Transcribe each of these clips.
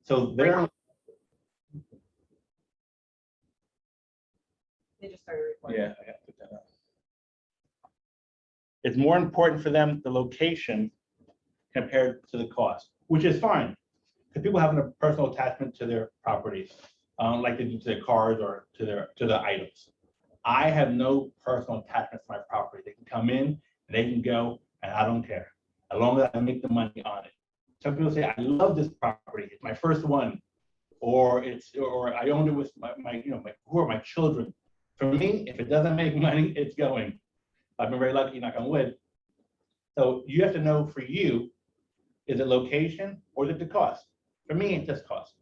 So they're, They just started recording. yeah, I have to put that up. It's more important for them, the location compared to the cost, which is fine. Because people have a personal attachment to their properties, like they do to their cars or to the items. I have no personal attachment to my property. They can come in, and they can go, and I don't care, as long as I make the money on it. Some people say, I love this property, it's my first one, or I owned it with who are my children. For me, if it doesn't make money, it's going. I've been very lucky, knock on wood. So you have to know for you, is it location or is it the cost? For me, it's just cost.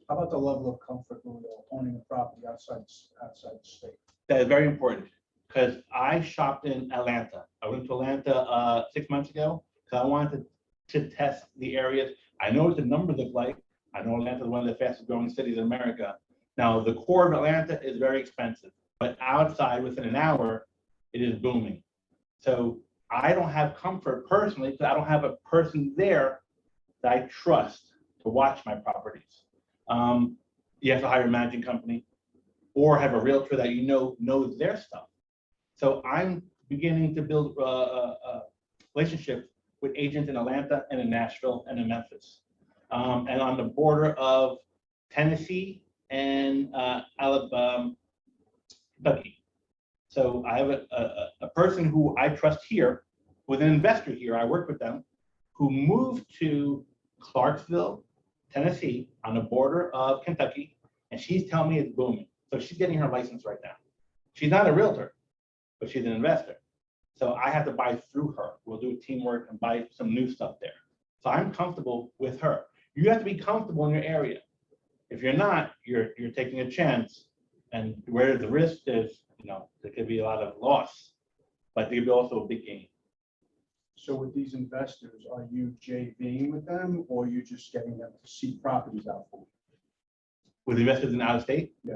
How about the level of comfort with owning a property outside the state? That is very important because I shopped in Atlanta. I went to Atlanta 6 months ago because I wanted to test the areas. I know what the numbers look like. I know Atlanta is one of the fastest growing cities in America. Now, the core of Atlanta is very expensive, but outside within an hour, it is booming. So I don't have comfort personally because I don't have a person there that I trust to watch my properties. You have to hire a managing company or have a realtor that you know knows their stuff. So I'm beginning to build relationships with agents in Atlanta and in Nashville and in Memphis, and on the border of Tennessee and Alabama, Kentucky. So I have a person who I trust here, with an investor here, I work with them, who moved to Clarksville, Tennessee, on the border of Kentucky, and she's telling me it's booming. So she's getting her license right now. She's not a realtor, but she's an investor. So I have to buy through her. We'll do teamwork and buy some new stuff there. So I'm comfortable with her. You have to be comfortable in your area. If you're not, you're taking a chance. And where the risk is, there could be a lot of loss, but there could be also a big gain. So with these investors, are you JVing with them or are you just getting them to see properties out for you? With investors in out of state? Yeah.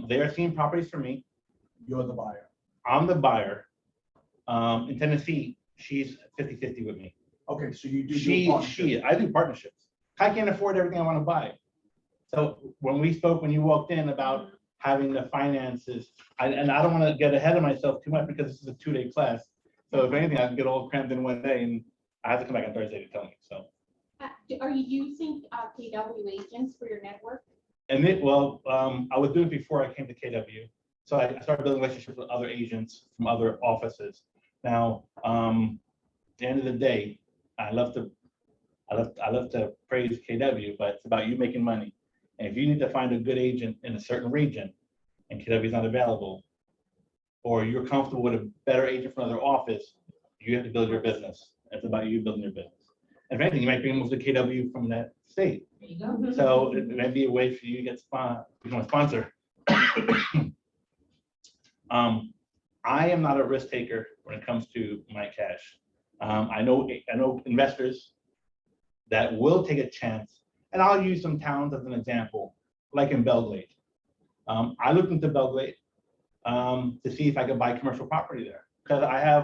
They are seeing properties for me. You're the buyer. I'm the buyer. In Tennessee, she's 50-50 with me. Okay, so you do. I do partnerships. I can't afford everything I want to buy. So when we spoke, when you walked in about having the finances, and I don't want to get ahead of myself too much because this is a 2-day class. So if anything, I can get all crammed in one day and I have to come back on Thursday to tell me, so. Are you using KW agents for your network? And I was doing it before I came to KW. So I started building relationships with other agents from other offices. Now, at the end of the day, I love to praise KW, but it's about you making money. And if you need to find a good agent in a certain region and KW is not available, or you're comfortable with a better agent from another office, you have to build your business. It's about you building your business. If anything, you might be able to KW from that state. There you go. So it may be a way for you to become a sponsor. I am not a risk taker when it comes to my cash. I know investors that will take a chance, and I'll use some towns as an example, like in Belgrade. I looked into Belgrade to see if I could buy commercial property there, because I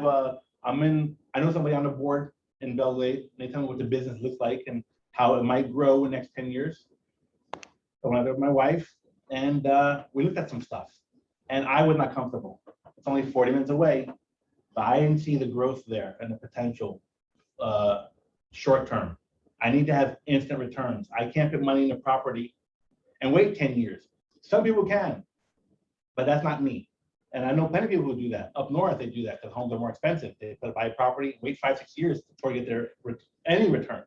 know somebody on the board in Belgrade, and they tell me what the business looks like and how it might grow in the next 10 years. So I went with my wife, and we looked at some stuff, and I was not comfortable. It's only 40 minutes away, but I didn't see the growth there and the potential short term. I need to have instant returns. I can't put money in a property and wait 10 years. Some people can, but that's not me. And I know plenty of people who do that. Up north, they do that because homes are more expensive. They buy a property, wait 5-6 years before you get any return.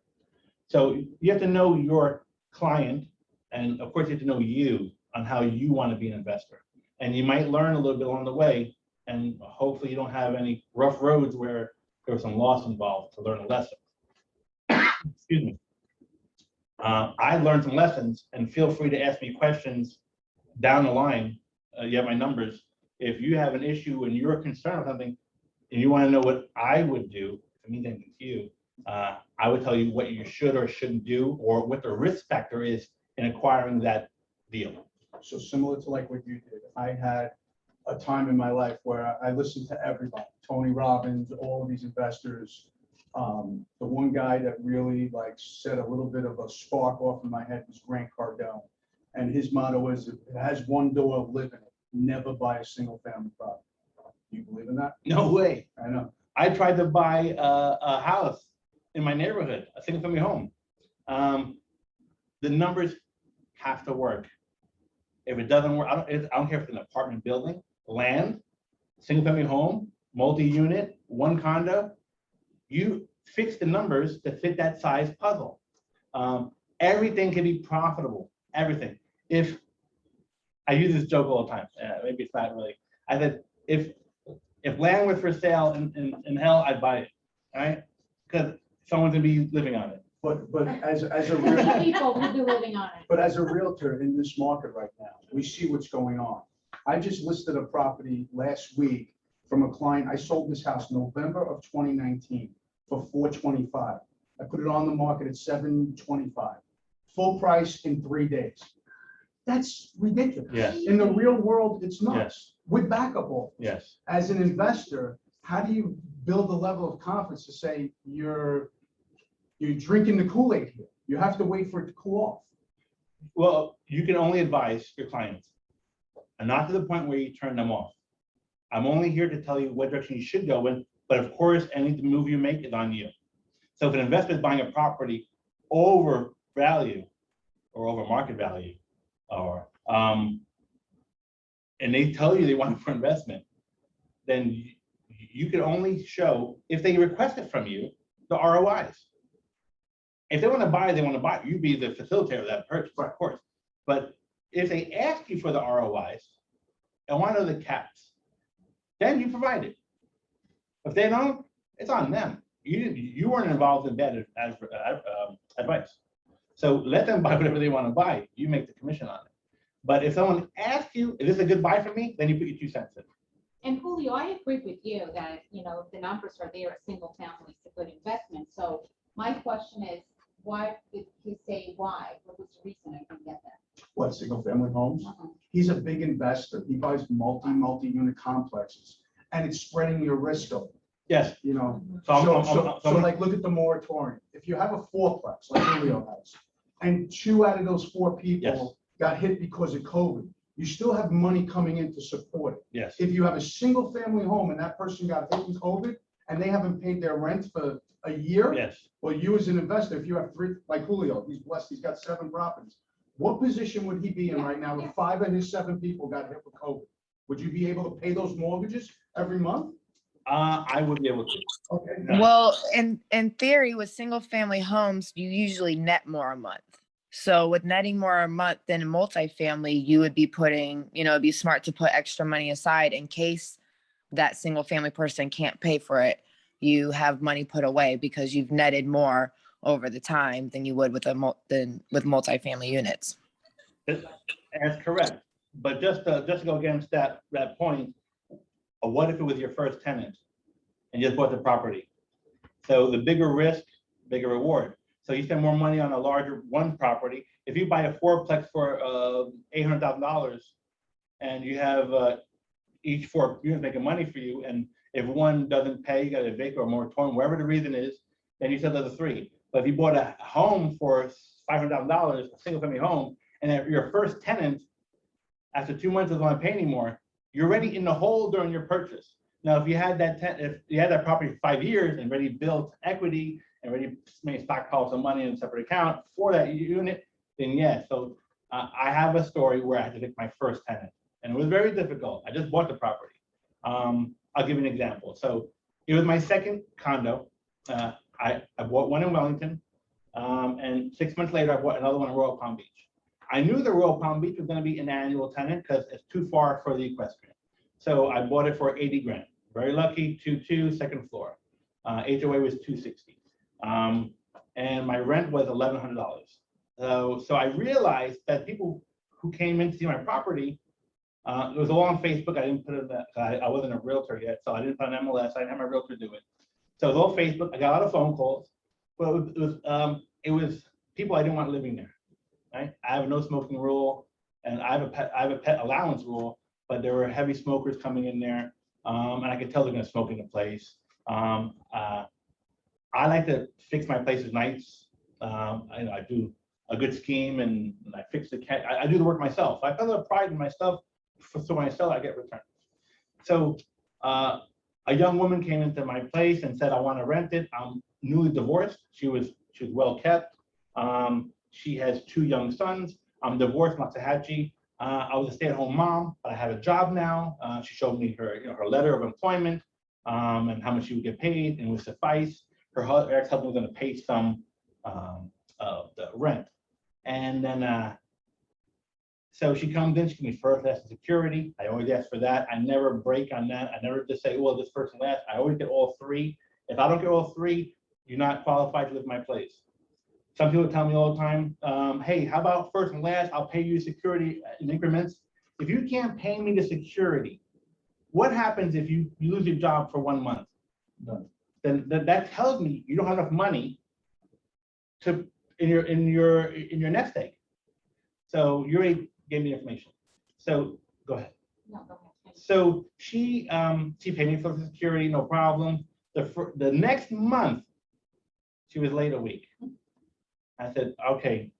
So you have to know your client, and of course you have to know you on how you want to be an investor. And you might learn a little bit along the way, and hopefully you don't have any rough roads where there was some loss involved to learn a lesson. Excuse me. I learned some lessons, and feel free to ask me questions down the line. You have my numbers. If you have an issue and you're concerned with something and you want to know what I would do, if it means anything to you, I would tell you what you should or shouldn't do, or what the risk factor is in acquiring that deal. So similar to like what you did, I had a time in my life where I listened to everybody, Tony Robbins, all of these investors, The one guy that really like set a little bit of a spark off in my head was Grant Cardone. And his motto is, if it has one door, live in it, never buy a single family property. Do you believe in that? No way. I know. I tried to buy a house in my neighborhood, a single family home. The numbers have to work. If it doesn't work, I don't care if it's an apartment building, land, single family home, multi-unit, one condo. You fix the numbers to fit that size puzzle. Everything can be profitable, everything. If I use this joke all the time, maybe it's not really. I said, if land was for sale in hell, I'd buy it, right? Because someone's gonna be living on it. But as a Many real, people will be living on it. but as a realtor in this market right now, we see what's going on. I just listed a property last week from a client. I sold this house November of 2019 for $425. I put it on the market at $725. Full price in 3 days. That's ridiculous. Yes. In the real world, it's not. Yes, With backup offers. yes. As an investor, how do you build a level of confidence to say you're drinking the Kool-Aid here? You have to wait for it to cool off. Well, you can only advise your clients, and not to the point where you turn them off. I'm only here to tell you what direction you should go in, but of course, any move you make is on you. So if an investor is buying a property over value or over market value, or and they tell you they want it for investment, then you can only show, if they request it from you, the ROIs. If they want to buy, they want to buy. You be the facilitator of that purchase, of course. But if they ask you for the ROIs and want to know the caps, then you provide it. If they don't, it's on them. You weren't involved in bad advice. So let them buy whatever they want to buy. You make the commission on it. But if someone asks you, is this a good buy for me? Then you put your 2 cents in. And Julio, I agree with you that, the numbers are there, a single family is a good investment. So my question is, why did he say why? What was the reason? I didn't get that. What, single family homes? Uh-huh. He's a big investor. He buys multi-unit complexes, and it's spreading your risk over, Yes. So like, look at the moratorium. If you have a fourplex, like Julio has, and 2 out of those 4 people Yes. got hit because of COVID, you still have money coming in to support it. Yes. If you have a single family home and that person got hit with COVID and they haven't paid their rent for a year, Yes. well, you as an investor, if you have 3, like Julio, he's blessed, he's got 7 properties. What position would he be in right now if 5 of his 7 people got hit with COVID? Would you be able to pay those mortgages every month? I would be able to. Okay. Yeah. Well, in theory, with single family homes, you usually net more a month. So with netting more a month than a multifamily, you would be putting, it'd be smart to put extra money aside in case that single family person can't pay for it. You have money put away because you've netted more over the time than you would with with multifamily units. That's correct. But just to go against that point, what if it was your first tenant and you just bought the property? So the bigger risk, bigger reward. So you spend more money on a larger one property. If you buy a fourplex for $800,000 and you have each 4 units making money for you, and if one doesn't pay, you got a evict or a moratorium, whatever the reason is, then you sell the other 3. But if you bought a home for $500,000, a single family home, and your first tenant, after 2 months doesn't want to pay anymore, you're already in the hole during your purchase. Now, if you had that property for 5 years and already built equity and already made stockpile some money in a separate account for that unit, then yes. So I have a story where I had to pick my first tenant, and it was very difficult. I just bought the property. I'll give you an example. So it was my second condo. I bought one in Wellington, and 6 months later, I bought another one in Royal Palm Beach. I knew the Royal Palm Beach was going to be an annual tenant because it's too far for the equestrian. So I bought it for 80 grand. Very lucky, 2.2, second floor. HOA was 260. And my rent was $1,100. So I realized that people who came in to see my property, it was all on Facebook. I didn't put it in I wasn't a realtor yet, so I didn't put an MLS. I didn't have my realtor do it. So it was all Facebook. I got a lot of phone calls, but it was people I didn't want living there. Right? I have a no smoking rule, and I have a pet allowance rule, but there were heavy smokers coming in there, and I could tell they're going to smoke in the place. I like to fix my places nice. I do a good scheme and I fix I do the work myself. I feel a lot of pride in my stuff. So when I sell, I get returns. So a young woman came into my place and said, I want to rent it. I'm newly divorced. She was well kept. She has 2 young sons. I'm divorced, Matsuhachi. I was a stay-at-home mom, but I have a job now. She showed me her letter of employment and how much she would get paid, and it would suffice. Her ex-husband was going to pay some of the rent. And then, so she comes in, she gives me first, last, and security. I always ask for that. I never break on that. I never just say, well, this first and last. I always get all 3. If I don't get all 3, you're not qualified to live in my place. Some people tell me all the time, hey, how about first and last? I'll pay you security in increments. If you can't pay me the security, what happens if you lose your job for 1 month? None. Then that tells me you don't have enough money to in your nest egg. So you already gave me the information. So go ahead. No, go ahead. So she paid me for security, no problem. The next month, she was late a week. I said, okay,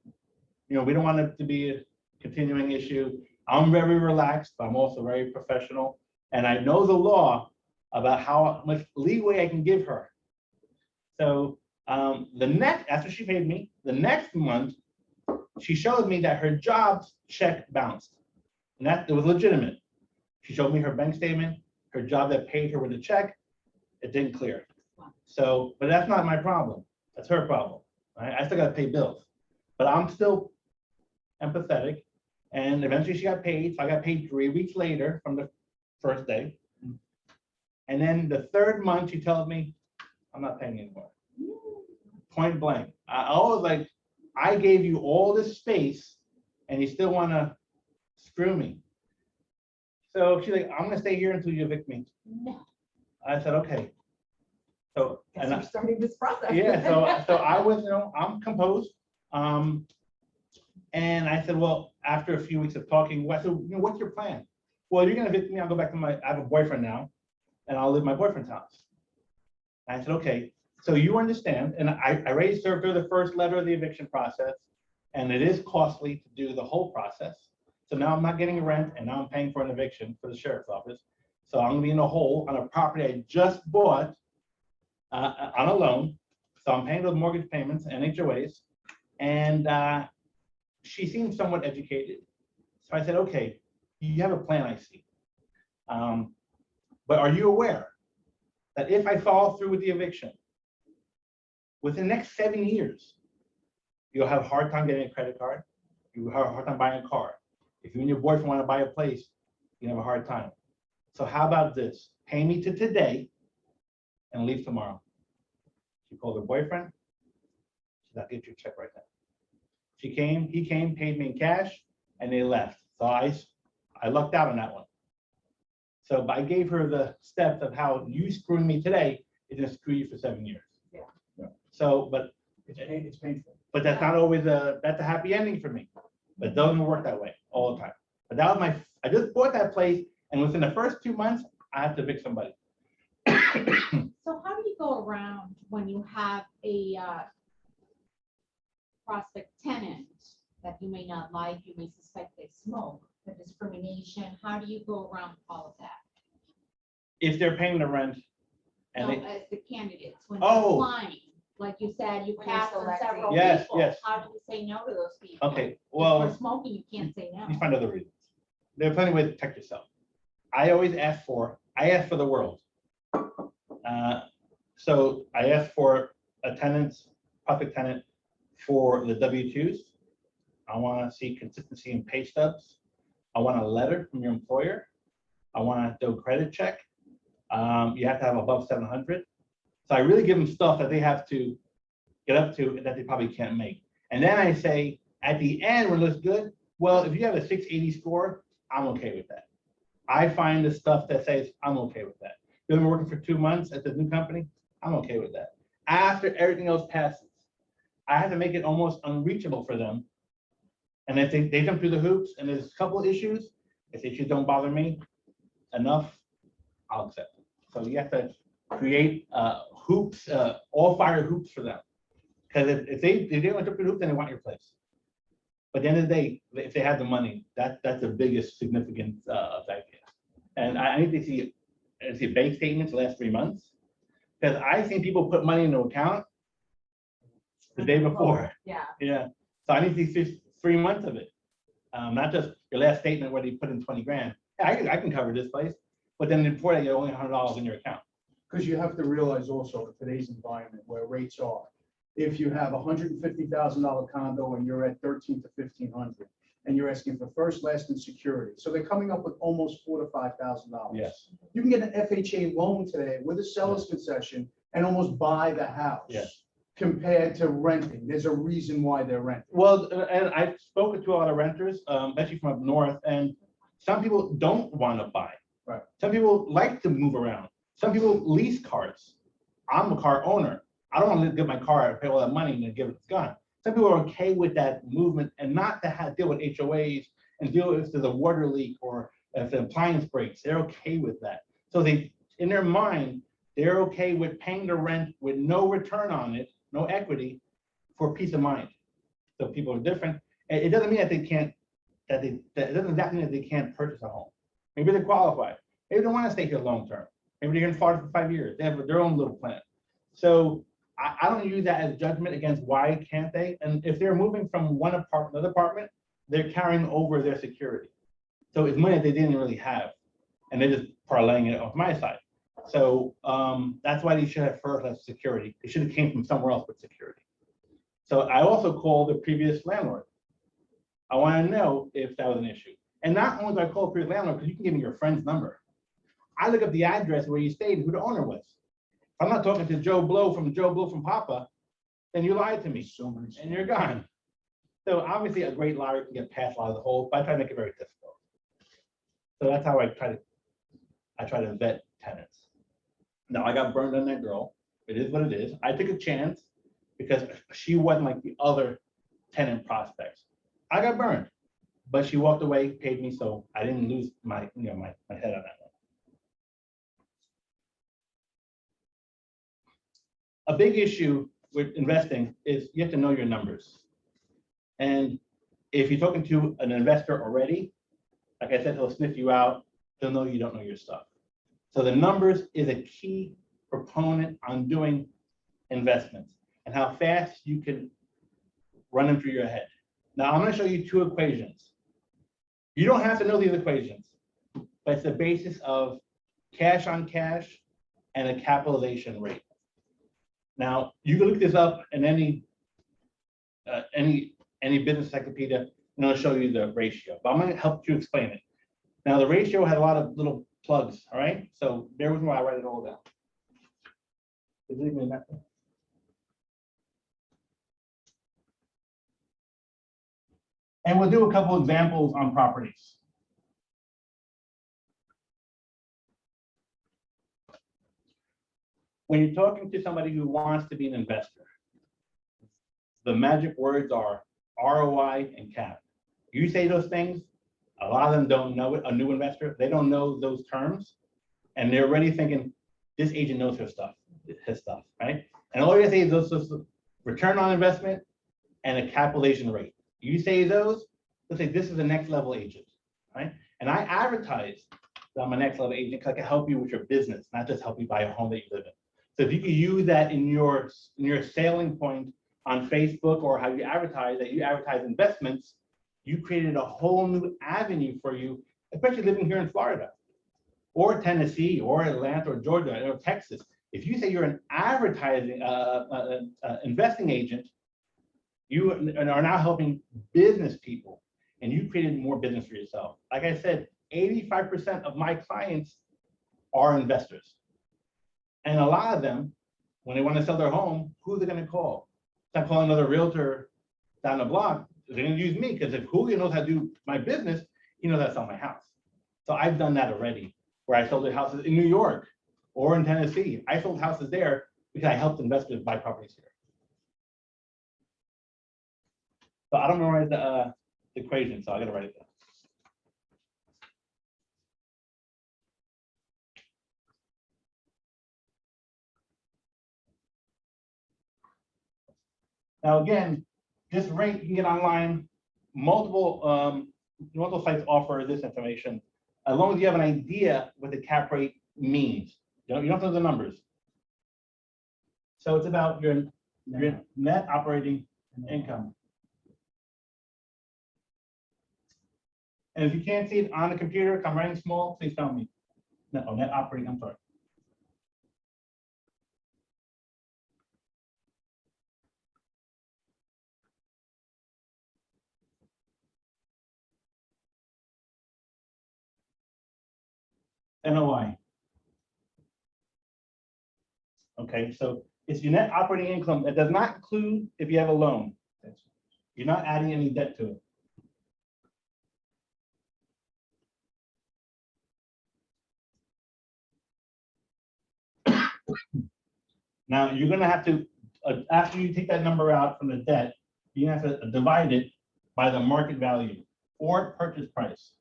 we don't want it to be a continuing issue. I'm very relaxed, but I'm also very professional. And I know the law about how much leeway I can give her. So after she paid me, the next month, she showed me that her job check bounced. And that it was legitimate. She showed me her bank statement, her job that paid her with a check, it didn't clear. So, but that's not my problem. That's her problem. Right? I still got to pay bills, but I'm still empathetic. And eventually she got paid. So I got paid 3 weeks later from the first day. And then the 3rd month, she tells me, I'm not paying anymore. Point blank. I was like, I gave you all this space and you still want to screw me. So she's like, I'm going to stay here until you evict me. No. I said, okay. So, Guess and we're starting this process. yeah, so I was, I'm composed. And I said, well, after a few weeks of talking, I said, what's your plan? Well, you're gonna evict me, I'll go back to I have a boyfriend now, and I'll live in my boyfriend's house. And I said, okay, so you understand, and I already served her the first letter of the eviction process, and it is costly to do the whole process. So now I'm not getting a rent, and now I'm paying for an eviction for the sheriff's office. So I'm gonna be in a hole on a property I just bought on a loan. So I'm paying those mortgage payments and HOAs. And she seemed somewhat educated. So I said, okay, you have a plan, I see. But are you aware that if I follow through with the eviction, within the next 7 years, you'll have a hard time getting a credit card. You'll have a hard time buying a car. If you and your boyfriend want to buy a place, you have a hard time. So how about this? Pay me to today and leave tomorrow. She called her boyfriend. She said, I'll get you a check right now. She came, he came, paid me in cash, and they left. So I lucked out on that one. So I gave her the steps of how you screwing me today is gonna screw you for 7 years. Yeah. So, but It's painful. but that's not always that's a happy ending for me. But it doesn't work that way all the time. But that was I just bought that place, and within the first 2 months, I have to evict somebody. So how do you go around when you have a prospect tenant that you may not like, you may suspect they smoke, the discrimination? How do you go around all of that? If they're paying the rent, and No, they, as the candidates, when Oh. you're applying, like you said, you When you're passed on selecting. several Yes, people. yes. How do you say no to those people? okay, If well. you're smoking, you can't say no. You find other reasons. There are plenty of ways to protect yourself. I ask for the world. So I ask for a public tenant for the W-2s. I want to see consistency in pay stubs. I want a letter from your employer. I want to do a credit check. You have to have above 700. So I really give them stuff that they have to get up to that they probably can't make. And then I say, at the end, when it looks good, well, if you have a 680 score, I'm okay with that. I find the stuff that says I'm okay with that. You've been working for 2 months at the new company, I'm okay with that. After everything else passes, I have to make it almost unreachable for them. And if they jump through the hoops and there's a couple of issues, if the issues don't bother me enough, I'll accept it. So you have to create hoops, all fire hoops for them. Because if they want to put hoops, then they want your place. But at the end of the day, if they have the money, that's the biggest significant effect. And I need to see bank statements the last 3 months. Because I've seen people put money into account the day before. Yeah. Yeah. So I need to see 3 months of it. Not just your last statement where they put in 20 grand. Yeah, I can cover this place. But then before that, you have only $100 in your account. Because you have to realize also in today's environment where rates are, if you have $150,000 condo and you're at 13 to 1,500, and you're asking for first, last, and security, so they're coming up with almost $4,000 to $5,000. Yes. You can get an FHA loan today with a seller's concession and almost buy the house. Yes. Compared to renting, there's a reason why they're renting. Well, and I've spoken to a lot of renters, especially from up north, and some people don't want to buy. Right. Some people like to move around. Some people lease cars. I'm a car owner. I don't want to get my car and pay all that money and then give it gone. Some people are okay with that movement and not to have deal with HOAs and deal with if there's a water leak or if the appliance breaks. They're okay with that. So they, in their mind, they're okay with paying the rent with no return on it, no equity, for peace of mind. So people are different. It doesn't mean that they can't, it doesn't exactly mean that they can't purchase a home. Maybe they're qualified. Maybe they don't want to stay here long term. Maybe they're here in Florida for 5 years. They have their own little plan. So I don't use that as judgment against why can't they. And if they're moving from one apartment to another apartment, they're carrying over their security. So it's money they didn't really have, and they're just parlaying it off my side. So that's why they should have first as security. They should have came from somewhere else with security. So I also called the previous landlord. I want to know if that was an issue. And not only do I call the previous landlord, because you can give me your friend's number. I look up the address where you stayed and who the owner was. If I'm not talking to Joe Blow from Papa, then you lied to me and you're gone. So obviously a great liar can get past a lot of the holes, but I try to make it very difficult. So that's how I try to vet tenants. Now I got burned on that girl. It is what it is. I took a chance because she wasn't like the other tenant prospects. I got burned, but she walked away, paid me, so I didn't lose my head on that one. A big issue with investing is you have to know your numbers. And if you're talking to an investor already, like I said, he'll sniff you out. He'll know you don't know your stuff. So the numbers is a key proponent on doing investments and how fast you can run them through your head. Now I'm going to show you two equations. You don't have to know these equations, but it's the basis of cash on cash and a capitalization rate. Now you can look this up in any business encyclopedia, and it'll show you the ratio. But I'm going to help you explain it. Now the ratio had a lot of little plugs. All right, so bear with me while I write it all down. And we'll do a couple examples on properties. When you're talking to somebody who wants to be an investor, the magic words are ROI and cap. You say those things, a lot of them don't know it. A new investor, they don't know those terms, and they're already thinking, this agent knows his stuff, right? And all you say is those return on investment and a capitalization rate. You say those, let's say this is the next level agent, right? And I advertise that I'm a next level agent because I can help you with your business, not just help you buy a home that you live in. So if you can use that in your selling point on Facebook or how you advertise, that you advertise investments, you created a whole new avenue for you, especially living here in Florida or Tennessee or Atlanta or Georgia or Texas. If you say you're an advertising investing agent, you are now helping business people, and you created more business for yourself. Like I said, 85% of my clients are investors. And a lot of them, when they want to sell their home, who are they going to call? It's not calling another realtor down the block. They're going to use me, because if Julio knows how to do my business, he knows how to sell my house. So I've done that already, where I sold the houses in New York or in Tennessee. I sold houses there because I helped investors buy properties here. So I don't memorize the equation, so I got to write it down. Now, again, this rate you can get online, multiple sites offer this information, as long as you have an idea what the cap rate means. You don't have to know the numbers. So it's about your net operating income. And if you can't see it on the computer, come writing small, please tell me. No, net operating, I'm sorry. NOI. Okay, so it's your net operating income. It does not include if you have a loan. You're not adding any debt to it. Now, you're gonna have to, after you take that number out from the debt, you have to divide it by the market value or purchase price.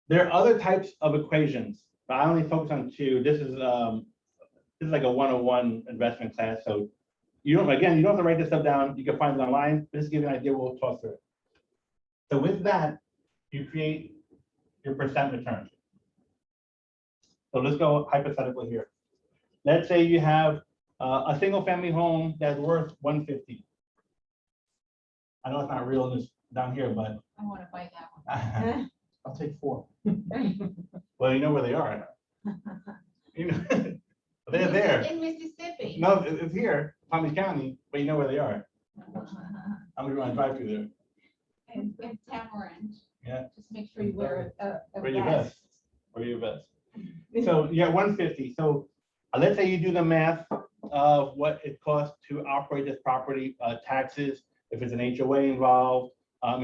There are other types of equations, but I only focus on two. This is like a 101 investment class. So you don't have to write this stuff down. You can find it online. Just to give you an idea, we'll talk through it. So with that, you create your percent return. So let's go hypothetically here. Let's say you have a single family home that's worth 150. I know it's not real in this down here, but I want to buy that one. I'll take 4. well, you know where they are. You know, they're there. In Mississippi. No, it's here, Palm Beach County, but you know where they are. I'm gonna drive through there. And Tamarind. Yeah. Just make sure you wear a Wear your vest. vest. Wear your vest. So yeah, 150. So let's say you do the math of what it costs to operate this property, taxes, if it's an HOA involved,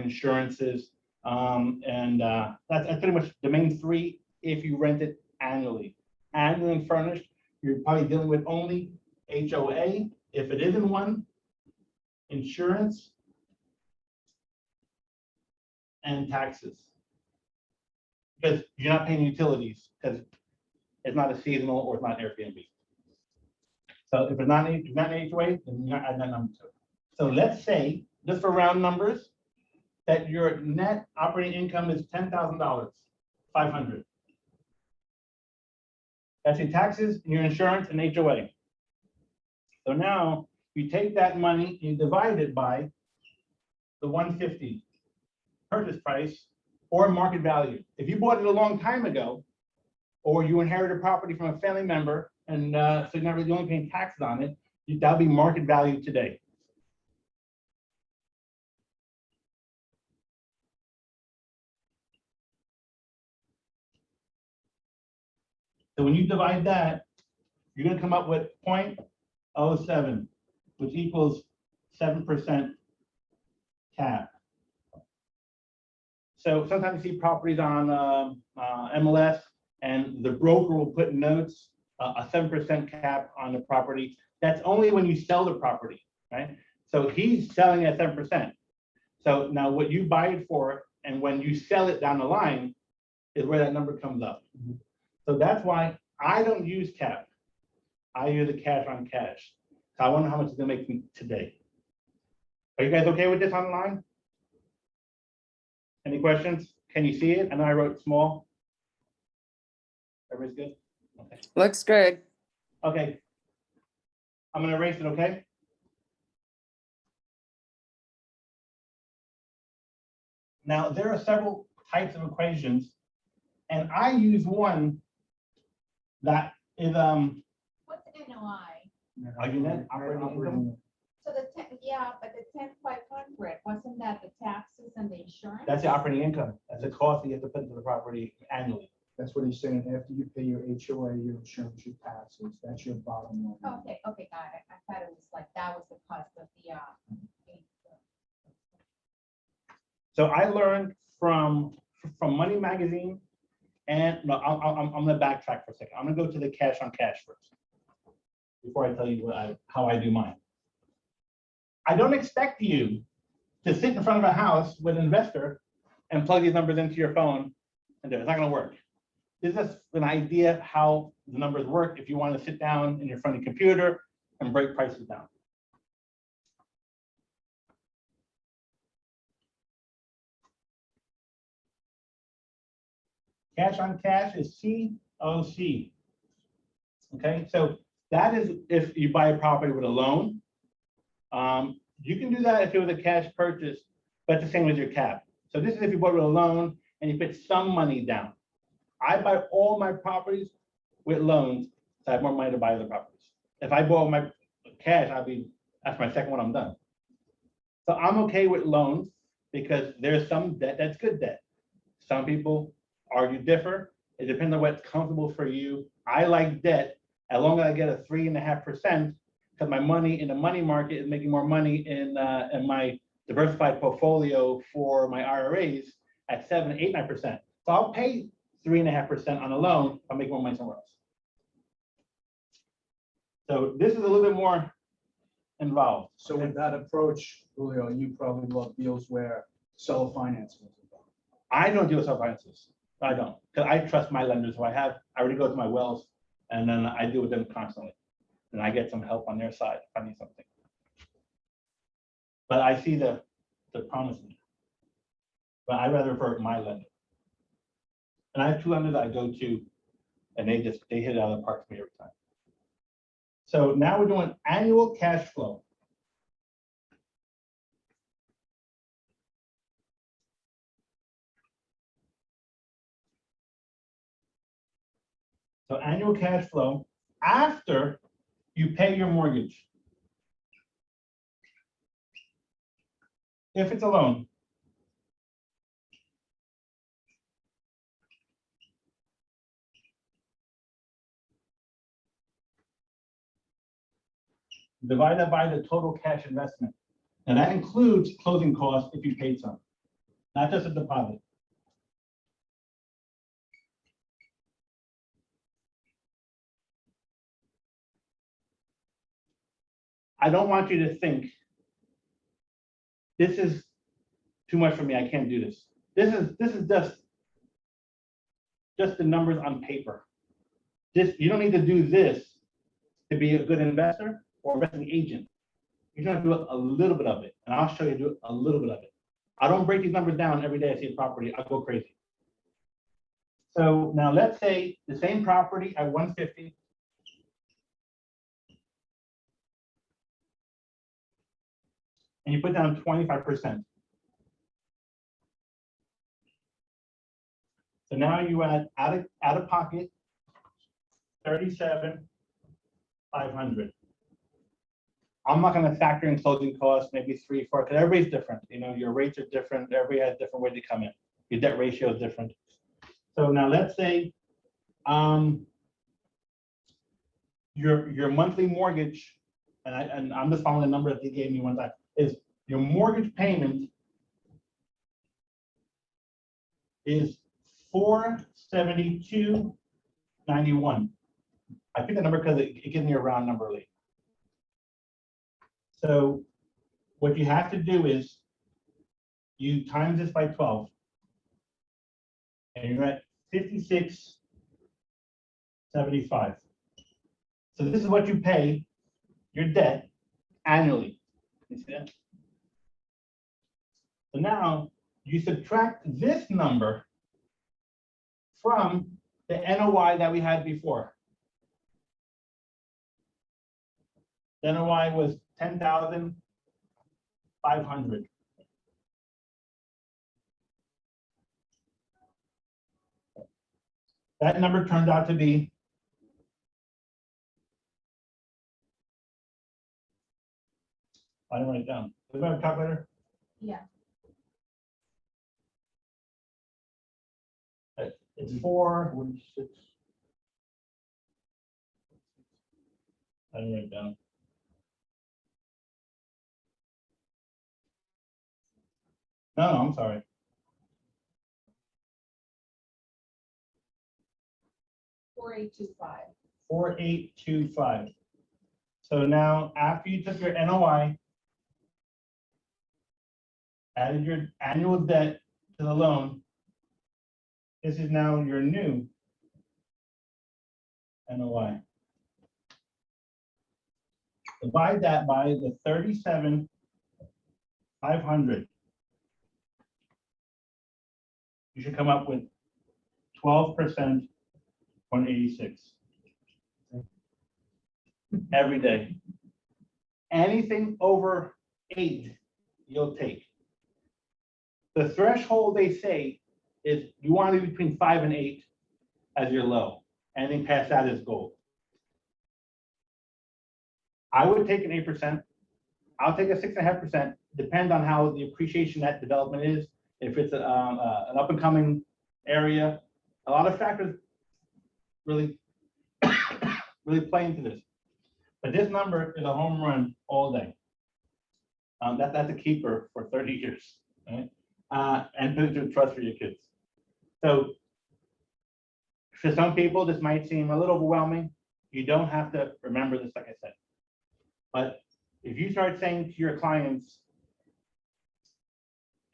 insurances, and that's pretty much the main three. If you rent it annually and furnished, you're probably dealing with only HOA, if it isn't one, insurance, and taxes. Because you're not paying utilities, because it's not a seasonal or it's not Airbnb. So if it's not an HOA, then you're not adding that number to it. So let's say, just for round numbers, that your net operating income is $10,000, 500. That's your taxes, your insurance, and HOA. So now you take that money and you divide it by the 150 purchase price or market value. If you bought it a long time ago, or you inherited property from a family member, and so you're not really only paying taxes on it, that'll be market value today. So when you divide that, you're going to come up with 0.07, which equals 7% cap. So sometimes you see properties on MLS, and the broker will put notes, a 7% cap on the property. That's only when you sell the property, right? So he's selling at 7%. So now what you buy it for, and when you sell it down the line, is where that number comes up. So that's why I don't use cap. I use a cash on cash. So I wonder how much it's gonna make me today. Are you guys okay with this online? Any questions? Can you see it? I know I wrote small. Everybody's good? Okay. Looks good. Okay. I'm gonna erase it, okay? Now, there are several types of equations, and I use one that is, What's NOI? Are you net operating income? So the but the 10,500, wasn't that the taxes and the insurance? That's the operating income. That's the cost that you have to put into the property annually. That's what he's saying. After you pay your HOA, your insurance, your taxes, that's your bottom line. Okay, got it. I thought it was like, that was the cost of the, So I learned from Money Magazine, and no, I'm gonna backtrack for a second. I'm gonna go to the cash on cash first before I tell you how I do mine. I don't expect you to sit in front of a house with an investor and plug these numbers into your phone and do it. It's not gonna work. This is an idea how the numbers work if you want to sit down in your front of your computer and break prices down. Cash on cash is COC. Okay, so that is if you buy a property with a loan. You can do that if it was a cash purchase, but the same with your cap. So this is if you bought with a loan and you put some money down. I buy all my properties with loans, so I have more money to buy other properties. If I bought my cash, that's my second one, I'm done. So I'm okay with loans because there's some debt that's good debt. Some people argue differ. It depends on what's comfortable for you. I like debt as long as I get a 3.5%, because my money in the money market is making more money in my diversified portfolio for my IRAs at 7, 8, 9%. So I'll pay 3.5% on a loan if I make more money somewhere else. So this is a little bit more involved. So with that approach, Julio, you probably love deals where seller financing is involved. I don't deal with self-finances. I don't, because I trust my lenders who I already go to my wells, and then I deal with them constantly. And I get some help on their side if I need something. But I see the promise in it. But I'd rather refer to my lender. And I have 2 lenders that I go to, and they hit it out of the park for me every time. So now we're doing annual cash flow. So annual cash flow after you pay your mortgage. If it's a loan. Divide that by the total cash investment. And that includes closing costs if you paid some, not just a deposit. I don't want you to think this is too much for me. I can't do this. This is just the numbers on paper. You don't need to do this to be a good investor or investing agent. You're gonna do a little bit of it, and I'll show you do a little bit of it. I don't break these numbers down every day I see a property. I go crazy. So now let's say the same property at 150. And you put down 25%. So now you add out of pocket 37,500. I'm not going to factor in closing costs, maybe 3, 4, because everybody's different. You know, your rates are different. Everybody has different way to come in. Your debt ratio is different. So now let's say your monthly mortgage, and I'm just following the number that they gave me one time, is your mortgage payment is $472.91. I picked the number because it gives me a round number late. So what you have to do is you times this by 12, and you're at 56.75. So this is what you pay your debt annually. You see that? So now you subtract this number from the NOI that we had before. The NOI was 10,500. That number turned out to be I didn't write it down. Do you have a calculator? Yeah. It's 4, 6. I didn't write it down. No, I'm sorry. $4,825. 4,825. So now after you took your NOI, added your annual debt to the loan, this is now your new NOI. Divide that by the 37,500. You should come up with 12%, 186. Every day. Anything over 8, you'll take. The threshold they say is you want to be between 5 and 8 as your low. Anything past that is gold. I would take an 8%. I'll take a 6.5%. Depend on how the appreciation that development is. If it's an up and coming area, a lot of factors really, really play into this. But this number is a home run all day. That's a keeper for 30 years, right? And put it to trust for your kids. So for some people, this might seem a little overwhelming. You don't have to remember this, like I said. But if you start saying to your clients,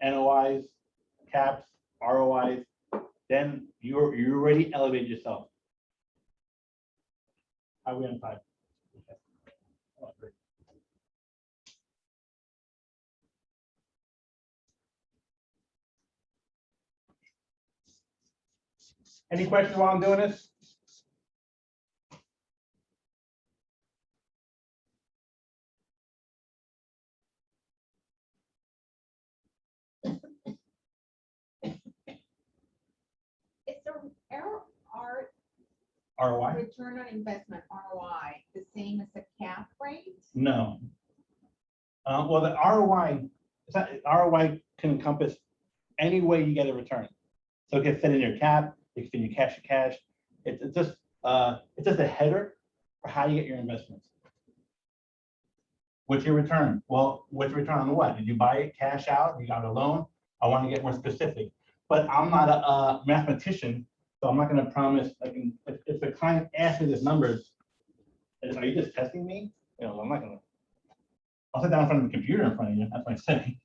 NOIs, caps, ROIs, then you already elevated yourself. How are we on time? Okay. Oh, great. Any questions while I'm doing this? Is the ROI? return on investment, ROI, the same as the cap rate? No. Well, the ROI, ROI can encompass any way you get a return. So it can fit in your cap, it can fit in your cash to cash. It's just a header for how you get your investments. What's your return? Well, what's your return on what? Did you buy it cash out? You got a loan? I want to get more specific. But I'm not a mathematician, so I'm not going to promise. If the client asks me these numbers, are you just testing me? You know, I'm not going to. I'll sit down in front of the computer in front of you. That's what I say.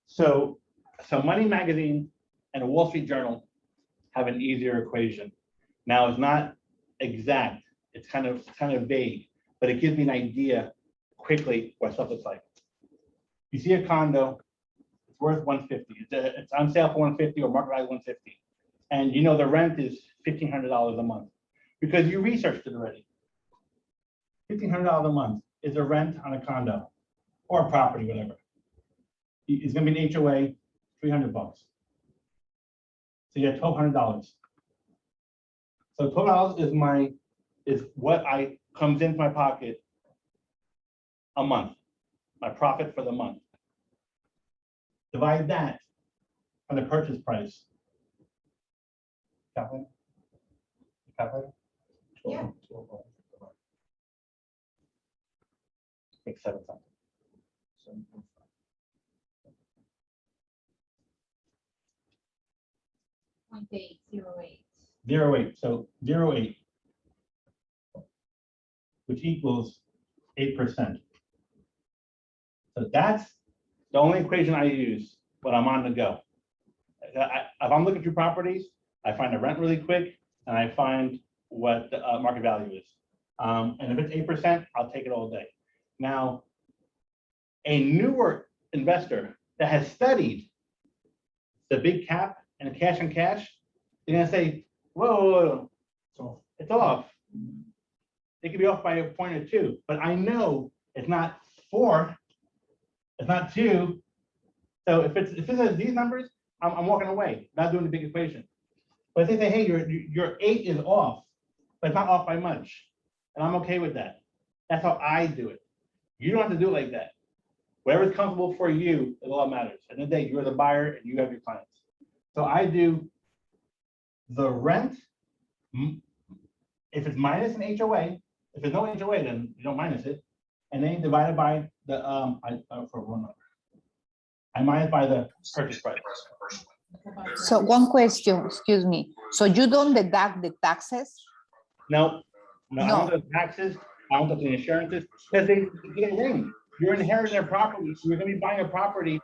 So Money Magazine and a Wall Street Journal have an easier equation. Now it's not exact. It's kind of vague, but it gives me an idea quickly what stuff looks like. You see a condo, it's worth 150. It's on sale for 150 or market value 150, and you know the rent is $1,500 a month because you researched it already. $1,500 a month is a rent on a condo or a property, whatever. It's going to be an HOA, $300. So you have $1,200. So $12 is what comes into my pocket a month, my profit for the month. Divide that on the purchase price. Calculate? Yeah. Take 7 something. 0.808. 0.8, so 0.8, which equals 8%. So that's the only equation I use when I'm on the go. If I'm looking through properties, I find the rent really quick, and I find what the market value is. And if it's 8%, I'll take it all day. Now, a newer investor that has studied the big cap and the cash on cash, they're gonna say, whoa, so it's off. It could be off by a point or two, but I know it's not 4, it's not 2. So if it says these numbers, I'm walking away, not doing the big equation. But if they say, hey, your 8 is off, but it's not off by much, and I'm okay with that. That's how I do it. You don't have to do it like that. Whatever's comfortable for you is all that matters. At the end of the day, you're the buyer and you have your clients. So I do the rent. If it's minus an HOA, if there's no HOA, then you don't minus it. And then you divide it by the, I minus by the purchase price. So one question, excuse me. So you don't deduct the taxes? No, I No. don't do the taxes, I don't do the insurances, because they get linked. You're inheriting a property, so you're gonna be buying a property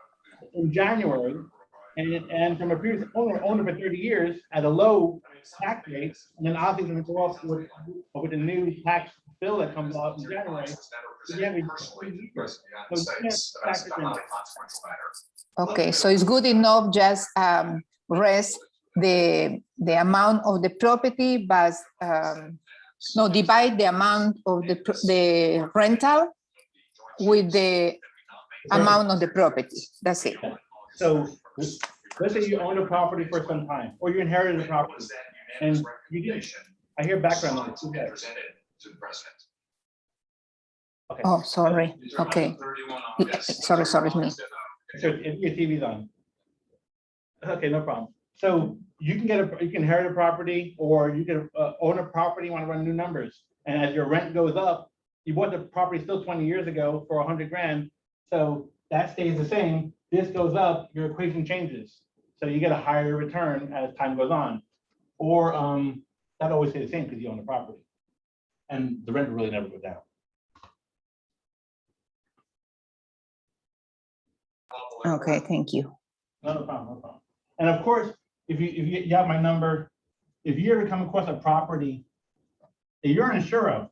in January, And from a previous owner for 30 years at a low tax rate, and then obviously going to go off with the new tax bill that comes out in January. You have a 2 years. So you can't factor in. Okay, so it's good enough just rest the amount of the property, but no, divide the amount of the rental with the amount of the property. That's it. So let's say you own a property for some time, or you inherited a property, and you didn't. I hear background noise. Who's that? Okay. Oh, sorry. Okay. Sorry, it's me. So if your TV's on. Okay, no problem. So you can you can inherit a property, or you can own a property, want to run new numbers. And as your rent goes up, you bought the property still 20 years ago for 100 grand. So that stays the same. This goes up, your equation changes. So you get a higher return as time goes on. Or that always stays the same because you own the property. And the rent will really never go down. Okay, thank you. No problem, no problem. And of course, if you have my number, if you ever come across a property that you're unsure of,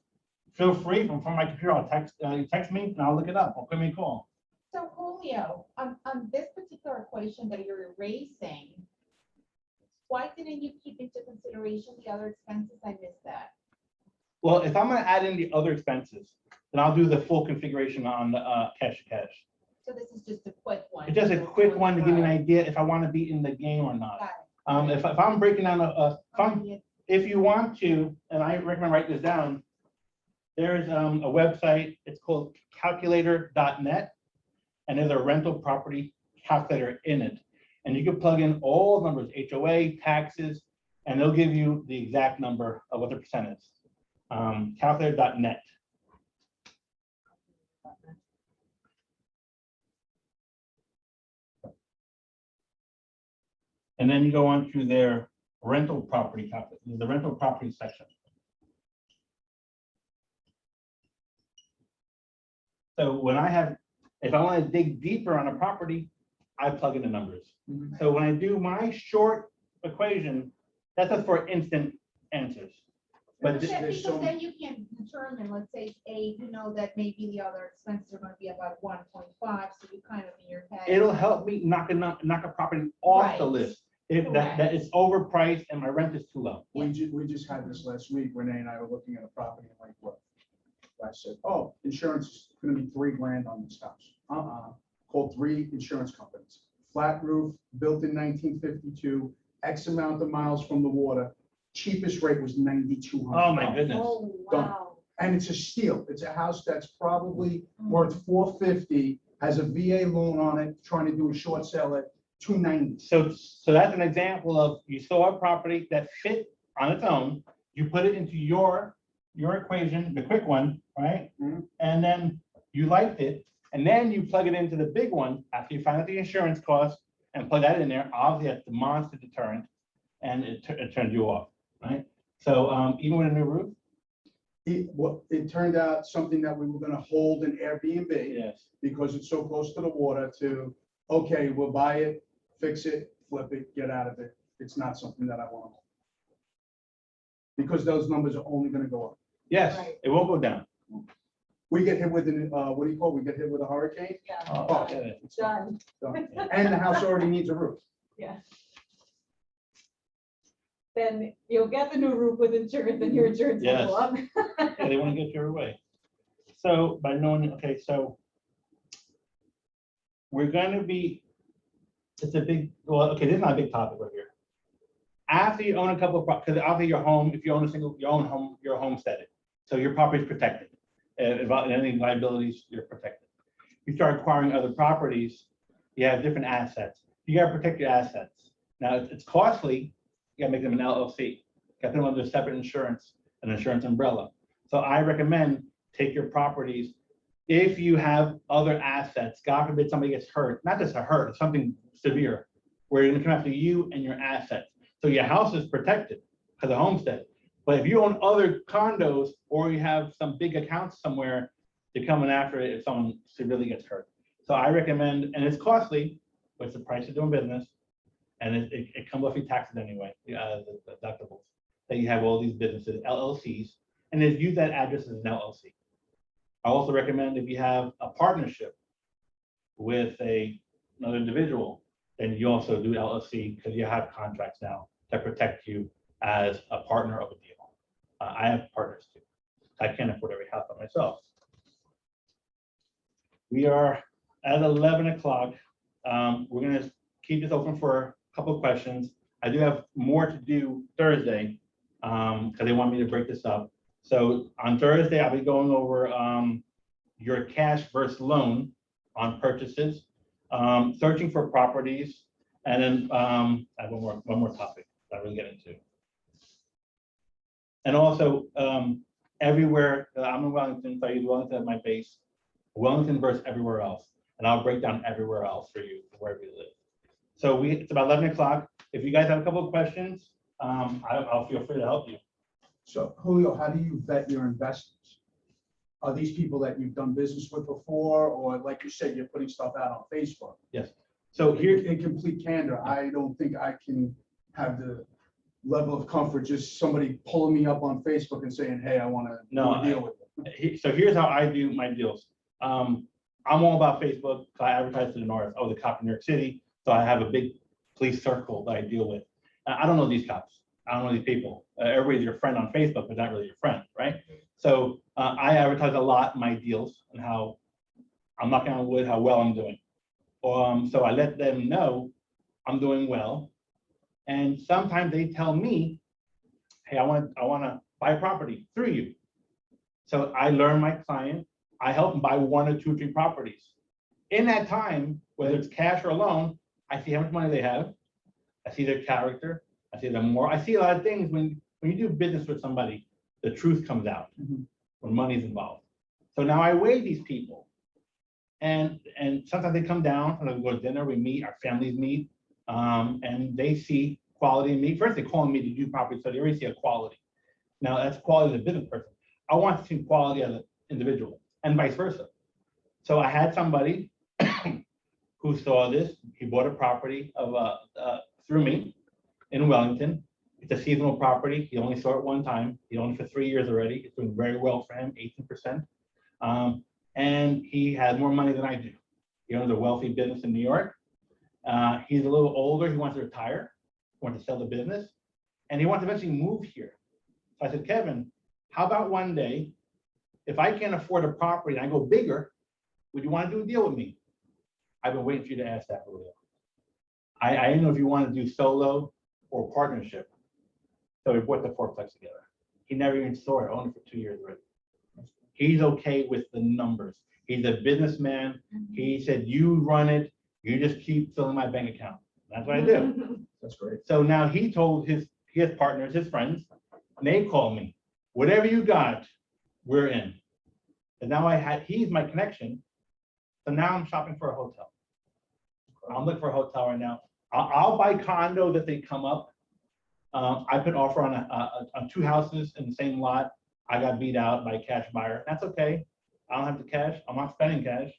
feel free from my computer, I'll text me and I'll look it up, or give me a call. So Julio, on this particular equation that you're raising, why didn't you keep into consideration the other expenses? I missed that. Well, if I'm gonna add in the other expenses, then I'll do the full configuration on the cash to cash. So this is just a quick one. It's just a quick one to give you an idea if I want to be in the game or not. Got it. If I'm breaking down if you want to, and I recommend write this down, there's a website, it's called calculator.net, and there's a rental property calculator in it. And you can plug in all numbers, HOA, taxes, and they'll give you the exact number of what the percent is. Calculator.net. And then you go on to their rental property calculator, the rental property section. So when if I want to dig deeper on a property, I plug in the numbers. So when I do my short equation, that's just for instant answers. But Because then you can determine, let's say, you know that maybe the other expenses are going to be about 1.5, so you kind of in your head. it'll help me knock a property off the Right. list if that it's overpriced and my rent is too low. We just had this last week. Renee and I were looking at a property and like, what? I said, oh, insurance is gonna be $3 grand on this house. Called 3 insurance companies. Flat roof, built in 1952, X amount of miles from the water. Cheapest rate was $9,200. Oh my goodness. Oh, wow. And it's a steal. It's a house that's probably worth $450, has a VA loan on it, trying to do a short sale at $290. So that's an example of you saw a property that fit on its own, you put it into your equation, the quick one, right? Mhm. And then you liked it, and then you plug it into the big one after you find out the insurance cost and plug that in there. Obviously, that's the monster deterrent, and it turned you off, right? So even with a new roof, It turned out something that we were gonna hold in Airbnb. yes. Because it's so close to the water to, okay, we'll buy it, fix it, flip it, get out of it. It's not something that I want. Because those numbers are only gonna go up. Yes, Right. it won't go down. We get hit with what do you call, we get hit with a hurricane? Yeah. Oh, get it. It's done. And the house already needs a roof. Yeah. Then you'll get the new roof with insurance and your insurance will go up. Yeah, they want to get your way. So by knowing, okay, so we're gonna be, it's a big, well, okay, this is not a big topic right here. After you own a couple of, because after your home, if you own your own home, you're homesteaded. So your property is protected. If any liabilities, you're protected. You start acquiring other properties, you have different assets. You gotta protect your assets. Now, it's costly, you gotta make them an LLC. Got them under separate insurance, an insurance umbrella. So I recommend take your properties. If you have other assets, God forbid somebody gets hurt, not just a hurt, it's something severe, where you're gonna come after you and your assets. So your house is protected because of homestead. But if you own other condos or you have some big accounts somewhere, they're coming after it if someone severely gets hurt. So I recommend, and it's costly, but it's the price of doing business, and it comes off your taxes anyway, the deductibles, that you have all these businesses, LLCs, and then use that address as an LLC. I also recommend if you have a partnership with another individual, then you also do LLC because you have contracts now that protect you as a partner of a deal. I have partners too. I can't afford every house by myself. We are at 11 o'clock. We're gonna keep this open for a couple of questions. I do have more to do Thursday because they want me to break this up. So on Thursday, I'll be going over your cash versus loan on purchases, searching for properties, and then I have one more topic that I really get into. And also everywhere, I'm in Wellington, so I use Wellington as my base, Wellington versus everywhere else. And I'll break down everywhere else for you, wherever you live. So it's about 11 o'clock. If you guys have a couple of questions, I'll feel free to help you. So Julio, how do you vet your investors? Are these people that you've done business with before, or like you said, you're putting stuff out on Facebook? Yes. So here, In complete candor, I don't think I can have the level of comfort, just somebody pulling me up on Facebook and saying, hey, I want to deal with it. so here's how I do my deals. I'm all about Facebook. I advertise to the north. Oh, the cop in New York City. So I have a big police circle that I deal with. I don't know these cops. I don't know these people. Everybody's your friend on Facebook, but not really your friend, right? So I advertise a lot in my deals and how I'm knocking on wood, how well I'm doing. So I let them know I'm doing well. And sometimes they tell me, hey, I want to buy property through you. So I learn my client. I help them buy 1 or 2 or 3 properties. In that time, whether it's cash or a loan, I see how much money they have. I see their character. I see them more. I see a lot of things when you do business with somebody, the truth comes out when money's involved. So now I weigh these people, and sometimes they come down. Sometimes we go to dinner. We meet. Our families meet, and they see quality in me. First, they call me to do property, so they already see a quality. Now that's quality as a business person. I want to see quality as an individual, and vice versa. So I had somebody who saw this. He bought a property through me in Wellington. It's a seasonal property. He only saw it one time. He owned it for 3 years already. It's doing very well for him, 18%. And he has more money than I do. He owns a wealthy business in New York. He's a little older. He wants to retire. He wants to sell the business. And he wants to eventually move here. So I said, Kevin, how about one day, if I can't afford a property and I go bigger, would you want to do a deal with me? I've been waiting for you to ask that, Julio. I didn't know if you want to do solo or partnership. So we bought the fourplex together. He never even saw it, owned it for 2 years already. He's okay with the numbers. He's a businessman. He said, you run it. You just keep filling my bank account. That's what I do. That's great. So now he told his partners, his friends, and they call me. Whatever you got, we're in. And now he's my connection. So now I'm shopping for a hotel. I'm looking for a hotel right now. I'll buy condos if they come up. I put an offer on 2 houses in the same lot. I got beat out by a cash buyer. That's okay. I don't have the cash. I'm not spending cash.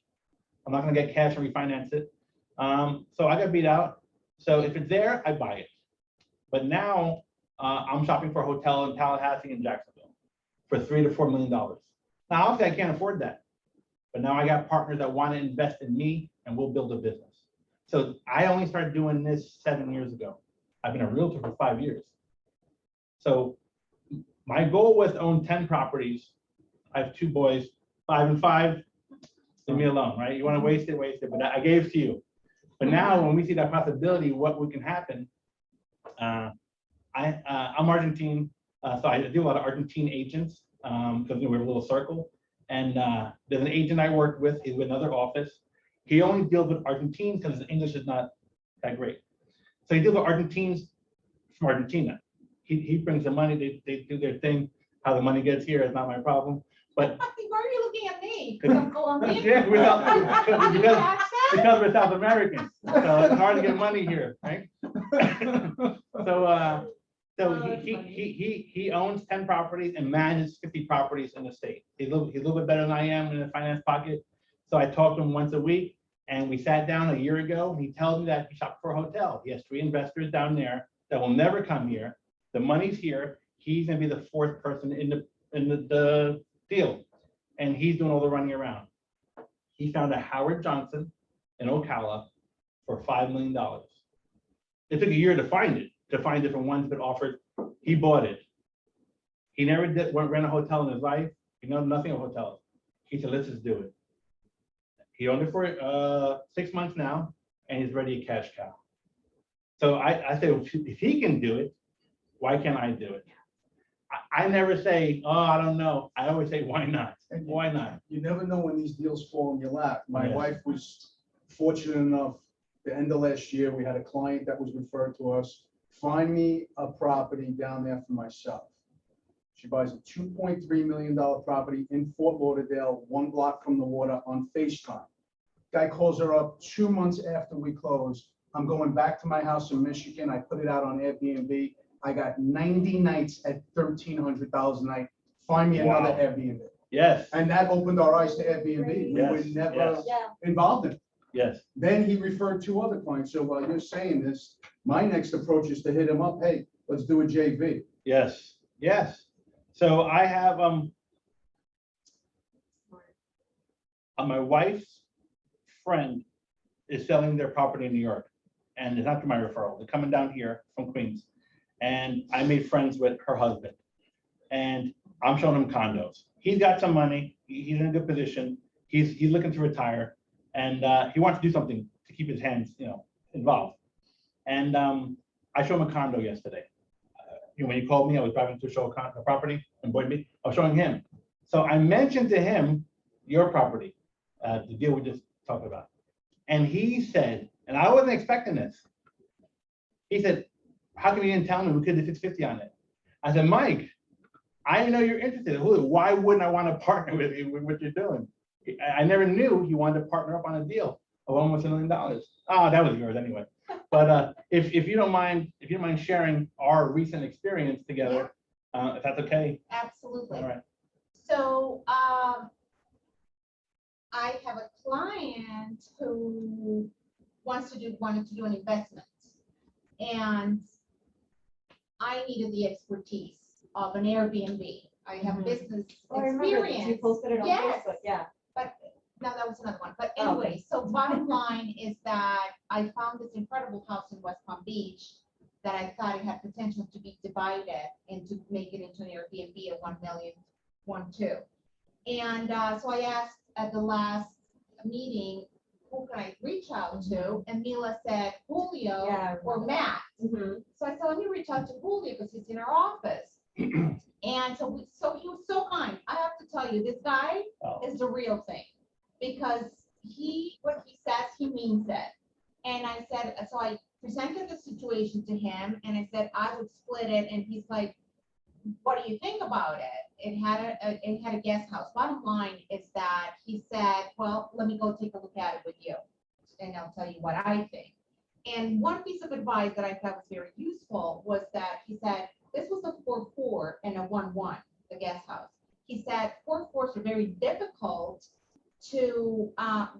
I'm not going to get cash and refinance it. So I got beat out. So if it's there, I buy it. But now I'm shopping for a hotel in Tallahassee and Jacksonville for $3 to $4 million. Now, obviously, I can't afford that. But now I got partners that want to invest in me, and we'll build a business. So I only started doing this 7 years ago. I've been a realtor for 5 years. So my goal was to own 10 properties. I have 2 boys, 5 and 5. Leave me alone, right? You want to waste it, but I gave it to you. But now when we see that possibility, what can happen, I'm Argentine, so I do a lot of Argentine agents because we have a little circle. And there's an agent I worked with. He's with another office. He only deals with Argentines because his English is not that great. So he deals with Argentines from Argentina. He brings the money. They do their thing. How the money gets here is not my problem. But Why are you looking at me? I'm Colombian. yeah, because we're South Americans, so it's hard to get money here, right? So he owns 10 properties and manages 50 properties in the state. He's a little bit better than I am in the finance pocket. So I talk to him once a week. And we sat down a year ago, and he tells me that he shopped for a hotel. He has 3 investors down there that will never come here. The money's here. He's gonna be the 4th person in the deal. And he's doing all the running around. He found a Howard Johnson in Ocala for $5 million. It took a year to find it, to find different ones, but offered. He bought it. He never ran a hotel in his life. He knows nothing of hotels. He said, let's just do it. He owned it for 6 months now, and he's ready to cash cow. So I say, if he can do it, why can't I do it? I never say, oh, I don't know. I always say, why not? And Why not? You never know when these deals fall in your lap. My Yeah. wife was fortunate enough, the end of last year, we had a client that was referred to us, find me a property down there for myself. She buys a $2.3 million property in Fort Lauderdale, 1 block from the water on FaceTime. Guy calls her up 2 months after we close. I'm going back to my house in Michigan. I put it out on Airbnb. I got 90 nights at $1,300 a night. Find me another Wow. Airbnb. Yes, And that opened our eyes to Airbnb. We were Yes, never yes. Yeah. involved in it. yes. Then he referred 2 other clients. So while you're saying this, my next approach is to hit him up. Hey, let's do a JV. Yes, yes. So I have my wife's friend is selling their property in New York, and it's not through my referral. They're coming down here from Queens, and I made friends with her husband, and I'm showing him condos. He's got some money. He's in a good position. He's looking to retire, and he wants to do something to keep his hands, involved. And I showed him a condo yesterday. When you called me, I was driving to show a property in Boynton Beach. I was showing him. So I mentioned to him your property, the deal we just talked about. And he said, and I wasn't expecting this. He said, how come you didn't tell me we could do 650 on it? I said, Mike, I know you're interested. Why wouldn't I want to partner with you with what you're doing? I never knew you wanted to partner up on a deal of almost $1 million. Oh, that was yours anyway. But if you don't mind, sharing our recent experience together, if that's okay. Absolutely. All right. So, I have a client who wanted to do an investment. And I needed the expertise of an Airbnb. I have Mhm. business Oh, I remember this. You experience. posted it on Yes. Facebook, yeah. But no, that was another one. But Oh, anyway, so bottom line is that I found this incredible house in West Palm Beach that I thought it had potential to be divided and to make it into an Airbnb at 1 million, 1.2. And so I asked at the last meeting, who can I reach out to? And Mila said Julio Yeah, I or remember. Matt. Mhm. So I said, let me reach out to Julio because he's in our office. And so he was so kind. I have to tell you, this guy Oh, is the real thing because what he says, he means it. And I said, so I presented the situation to him and I said, I would split it. And he's like, what do you think about it? It had a guest house. Bottom line is that he said, well, let me go take a look at it with you. And I'll tell you what I think. And one piece of advice that I thought was very useful was that he said, this was a 4.4 and a 1.1, the guest house. He said 4.4s are very difficult to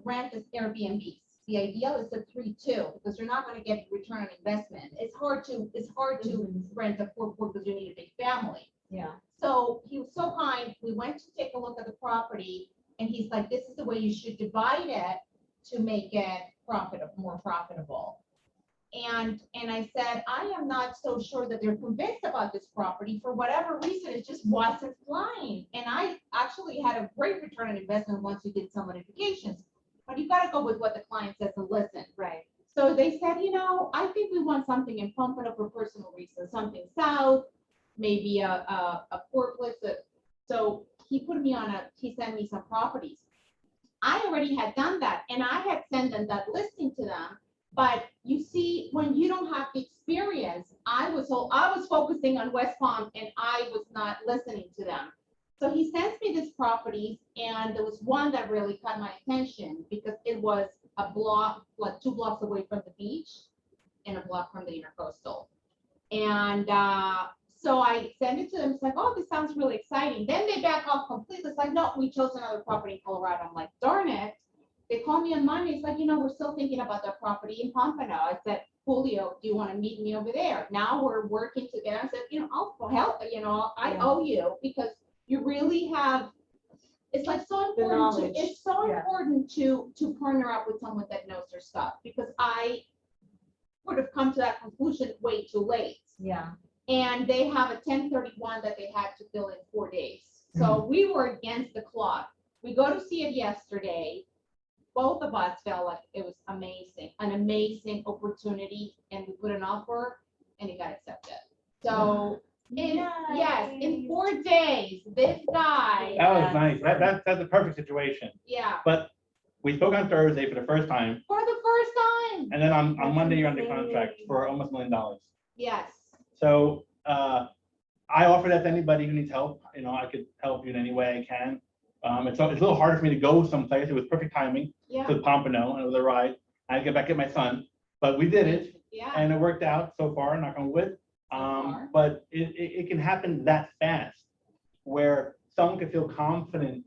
rent as Airbnbs. The ideal is a 3.2 because you're not going to get return on investment. It's hard to Mhm. rent a 4.4 because you need a big family. Yeah. So he was so kind. We went to take a look at the property and he's like, this is the way you should divide it to make it more profitable. And I said, I am not so sure that they're convinced about this property. For whatever reason, it just wasn't flying. And I actually had a great return on investment once we did some modifications. But you gotta go with what the client says and listen. Right. So they said, I think we want something in Pompano for personal reasons, something south, maybe a portlet. So he sent me some properties. I already had done that and I had sent them that listing to them. But you see, when you don't have the experience, I was focusing on West Palm and I was not listening to them. So he sends me these properties and there was one that really caught my attention because it was a block, like 2 blocks away from the beach and a block from the intercoastal. And so I sent it to them. It's like, oh, this sounds really exciting. Then they back off completely. It's like, no, we chose another property in Colorado. I'm like, darn it. they called me on Monday, it's like, we're still thinking about that property in Pompano. I said, Julio, do you want to meet me over there? Now we're working together. I said, I'll help, I Yeah. owe you because you really have, it's like so The important knowledge, to, it's so yeah. important to partner up with someone that knows their stuff, because I would have come to that conclusion way too late. Yeah. And they have a 1031 that they had to fill in 4 days. So we were against the clock. We go to see it yesterday. Both of us felt like it was amazing, an amazing opportunity, and we put an offer and it got accepted. So yes, in 4 days, this guy, That was nice. That's a perfect situation. yeah, But we spoke on Thursday for the first time, for the first time, and then on That's Monday, you're under insane. contract for almost $1 million. yes. So I offer that to anybody who needs help. I could help you in any way I can. It's a little harder for me to go someplace. It was perfect timing Yeah, to Pompano, and it was a ride. I had to get back at my son, but we did it, yeah. and it worked out so far, knock on wood. far. But it can happen that fast, where someone can feel confident.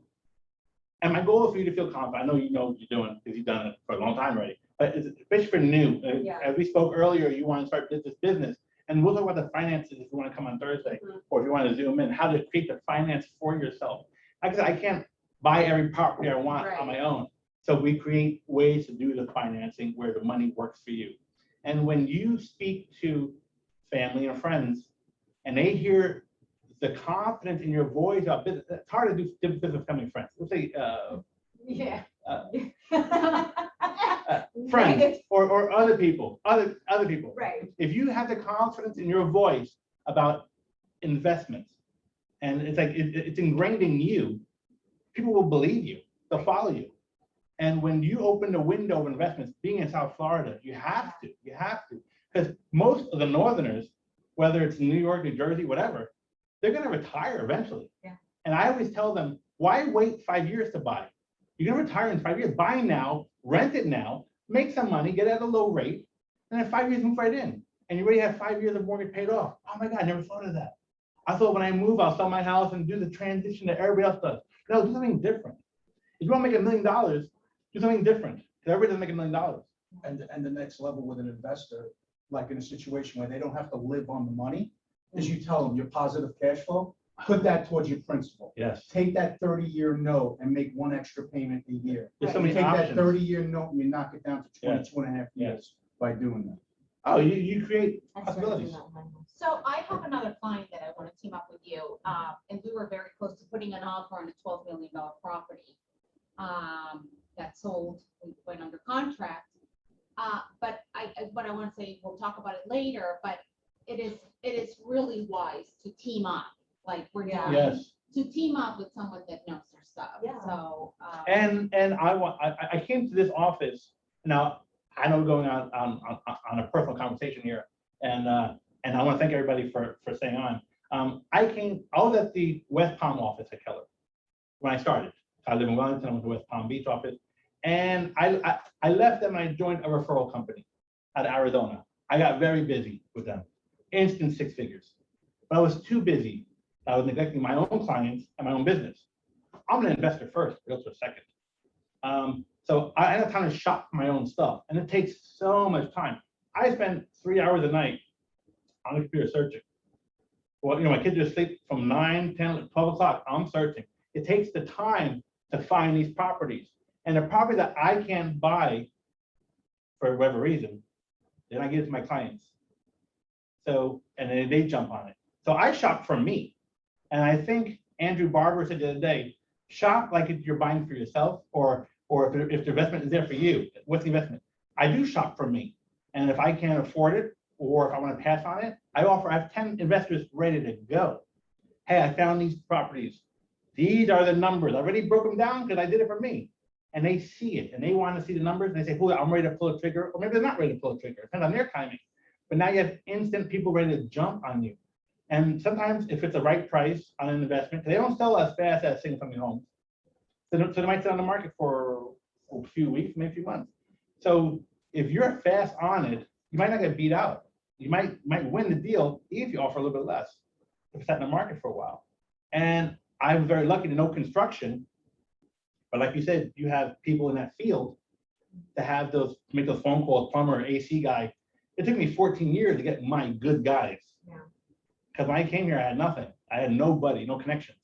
And my goal is for you to feel confident. I know you know what you're doing because you've done it for a long time already, but especially for new. Yeah. As we spoke earlier, you want to start this business. And we'll talk about the finances if you want to come on Thursday, or if you want to zoom in, how to create the finance for yourself. Like I said, I can't buy every property I want on my own. So we create ways to do the financing where the money works for you. And when you speak to family and friends, and they hear the confidence in your voice about business, it's hard to do business with family and friends. Let's say Yeah. friends or other people, other people. Right. If you have the confidence in your voice about investments, and it's like it's ingrained in you, people will believe you. They'll follow you. And when you open the window of investments, being in South Florida, you have to, because most of the Northerners, whether it's New York, New Jersey, whatever, they're going to retire eventually. Yeah. And I always tell them, why wait 5 years to buy? You're going to retire in 5 years. Buy now, rent it now, make some money, get it at a low rate, and in 5 years, move right in. And you already have 5 years of mortgage paid off. Oh my God, I never thought of that. I thought when I move, I'll sell my house and do the transition that everybody else does. No, do something different. If you want to make $1 million, do something different. Because everybody doesn't make $1 million. And the next level with an investor, like in a situation where they don't have to live on the money, is you tell them your positive cash flow, put that towards your principal. Yes. Take that 30-year note and make one extra payment a year. There's so You many take that options. 30-year note and you knock it down to Yeah. 22 and a half years by doing that. Oh, you create possibilities. So I have another client that I want to team up with you, and we were very close to putting an offer on a $12 million property that sold, we went under contract. But what I want to say, we'll talk about it later, but it is really wise to team up, like we're doing. Yes. To team up with someone that knows their stuff. Yeah. So. And I came to this office. Now, I know we're going on a personal conversation here, and I want to thank everybody for staying on. I was at the West Palm office at Keller when I started. I live in Wellington. I went to West Palm Beach office, and I left them and I joined a referral company out of Arizona. I got very busy with them, instant 6 figures, but I was too busy. I was neglecting my own clients and my own business. I'm an investor first, realtor second. So I had time to shop for my own stuff, and it takes so much time. I spend 3 hours a night on the computer searching. Well, my kids are asleep from 9, 10, 12 o'clock. I'm searching. It takes the time to find these properties. And the property that I can't buy for whatever reason, then I give it to my clients. So, and then they jump on it. So I shop for me. And I think Andrew Barber said the other day, shop like if you're buying for yourself, or if the investment is there for you. What's the investment? I do shop for me. And if I can't afford it, or if I want to pass on it, I have 10 investors ready to go. Hey, I found these properties. These are the numbers. I already broke them down because I did it for me. And they see it and they want to see the numbers. And they say, "Julio, I'm ready to pull a trigger." Or maybe they're not ready to pull a trigger. It depends on their timing. But now you have instant people ready to jump on you. And sometimes if it's the right price on an investment, they don't sell as fast as single-family homes. So they might sit on the market for a few weeks, maybe a few months. So if you're fast on it, you might not get beat out. You might win the deal if you offer a little bit less if it's sat in the market for a while. And I was very lucky to know construction. But like you said, you have people in that field to have those, make those phone calls, plumber, AC guy. It took me 14 years to get my good guys. Yeah. Because when I came here, I had nothing. I had nobody, no connections.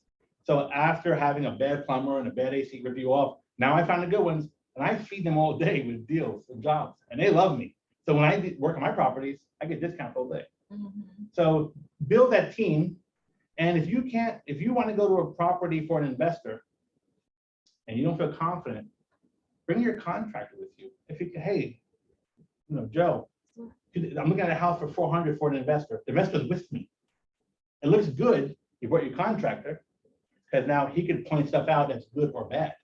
So after having a bad plumber and a bad AC rip you off, now I found the good ones, and I feed them all day with deals and jobs, and they love me. So when I work on my properties, I get discounts all day. Mhm. So build that team. And if you want to go to a property for an investor and you don't feel confident, bring your contractor with you. If you can, hey, Joe, I'm looking at a house for 400 for an investor. The investor's with me. It looks good. You brought your contractor because now he can point stuff out that's good or bad.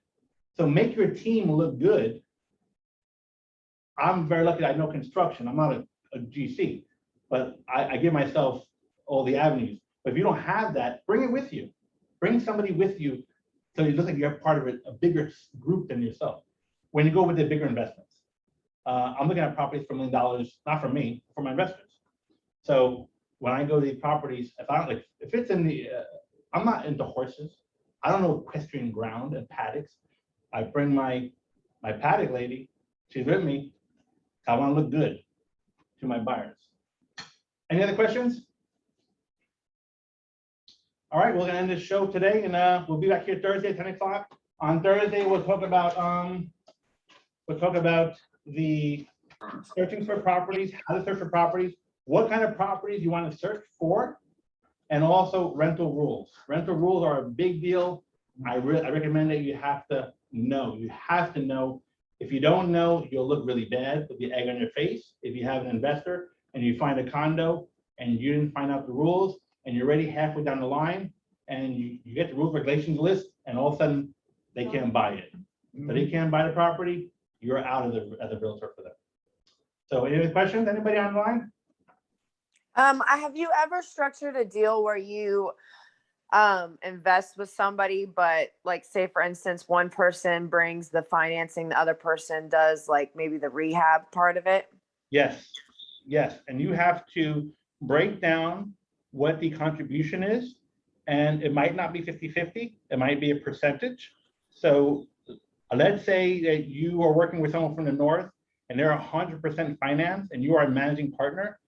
So make your team look good. I'm very lucky that I know construction. I'm not a GC, but I give myself all the avenues. But if you don't have that, bring it with you. Bring somebody with you so you look like you're part of a bigger group than yourself. When you go with the bigger investments, I'm looking at properties for $1 million, not for me, for my investors. So when I go to these properties, if it's in the, I'm not into horses. I don't know equestrian ground and paddocks. I bring my paddock lady. She's with me. I want to look good to my buyers. Any other questions? All right, we're gonna end this show today, and we'll be back here Thursday at 10 o'clock. On Thursday, we'll talk about the searching for properties, how to search for properties, what kind of properties you want to search for, and also rental rules. Rental rules are a big deal. I recommend that you have to know. You have to know. If you don't know, you'll look really bad with the egg on your face. If you have an investor and you find a condo and you didn't find out the rules, and you're already halfway down the line, and you get the rules regulations list, and all of a sudden they can't buy it. So they can't buy the property, you're out of as a realtor for them. So any other questions? Anybody online? Have you ever structured a deal where you invest with somebody, but like say for instance, one person brings the financing, the other person does like maybe the rehab part of it? Yes, yes. And you have to break down what the contribution is. And it might not be 50-50, it might be a percentage. So let's say that you are working with someone from the north and they're 100% finance and you are a managing partner.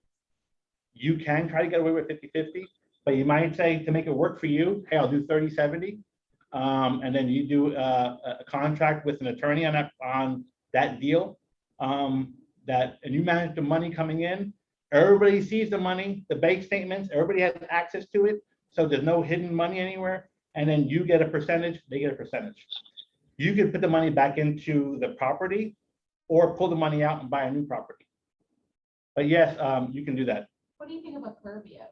You can try to get away with 50-50, but you might say to make it work for you, hey, I'll do 30-70. And then you do a contract with an attorney on that deal. And you manage the money coming in. Everybody sees the money, the bank statements, everybody has access to it. So there's no hidden money anywhere. And then you get a percentage, they get a percentage. You can put the money back into the property or pull the money out and buy a new property. But yes, you can do that. What do you think of a Curbio?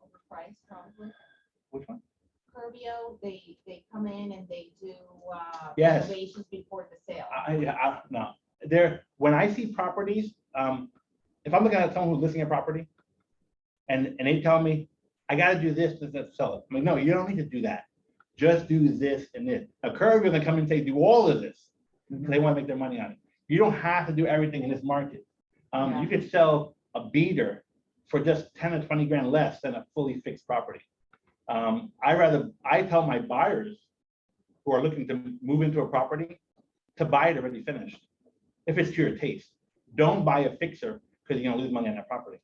Overpriced probably. Which one? Curbio, they come in and they do Yes. renovations before the sale. No. When I see properties, if I'm looking at someone who's listing a property and they tell me, I got to do this to sell it. I'm like, no, you don't need to do that. Just do this and this. A Curve is going to come and say, do all of this because they want to make their money on it. You don't have to do everything in this market. You could sell a beater for just 10 or 20 grand less than a fully fixed property. I tell my buyers who are looking to move into a property to buy it already finished. If it's to your taste, don't buy a fixer because you're gonna lose money on that property.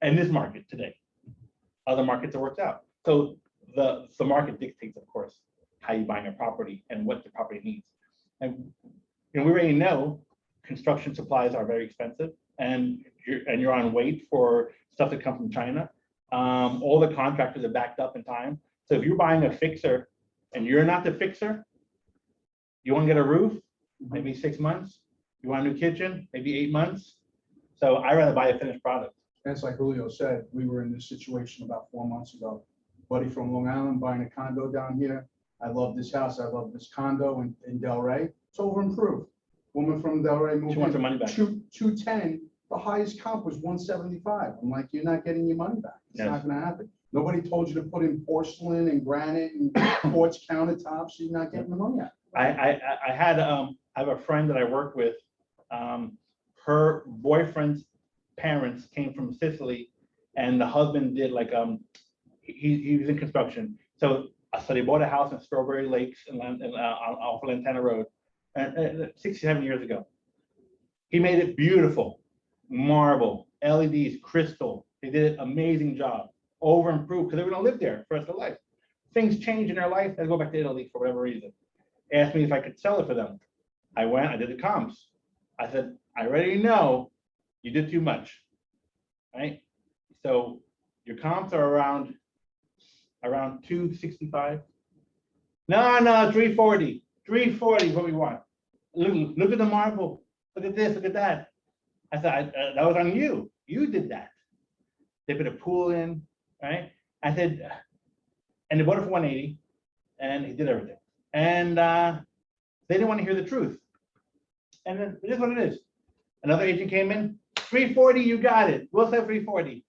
In this market today, other markets it works out. So the market dictates, of course, how you buying a property and what the property needs. And we already know construction supplies are very expensive, and you're on wait for stuff to come from China. All the contractors are backed up in time. So if you're buying a fixer and you're not the fixer, you want to get a roof, maybe 6 months. You want a new kitchen, maybe 8 months. So I'd rather buy a finished product. And it's like Julio said, we were in this situation about 4 months ago. Buddy from Long Island buying a condo down here. I love this house. I love this condo in Delray. It's over improved. Woman from Delray moved She wants her in, money back. 210. The highest comp was 175. I'm like, you're not getting your money back. It's not going to happen. Nobody told you to put in porcelain and granite and quartz countertops. You're not getting the money out. I have a friend that I work with. Her boyfriend's parents came from Sicily, and the husband did like he was in construction. So So they bought a house in Strawberry Lakes off Lantana Road, 67 years ago. He made it beautiful, marble, LEDs, crystal. They did an amazing job, over improved, because they were gonna live there for the rest of their life. Things change in their life, they go back to Italy for whatever reason. Asked me if I could sell it for them. I went, I did the comps. I said, I already know you did too much, right? So your comps are around 265. No, 340. 340 is what we want. Look at the marble. Look at this, look at that. I said, that was on you. You did that. They put a pool in, right? I said, and they bought it for 180, and he did everything. And they didn't want to hear the truth. And then it is what it is. Another agent came in, 340, you got it. We'll say 340.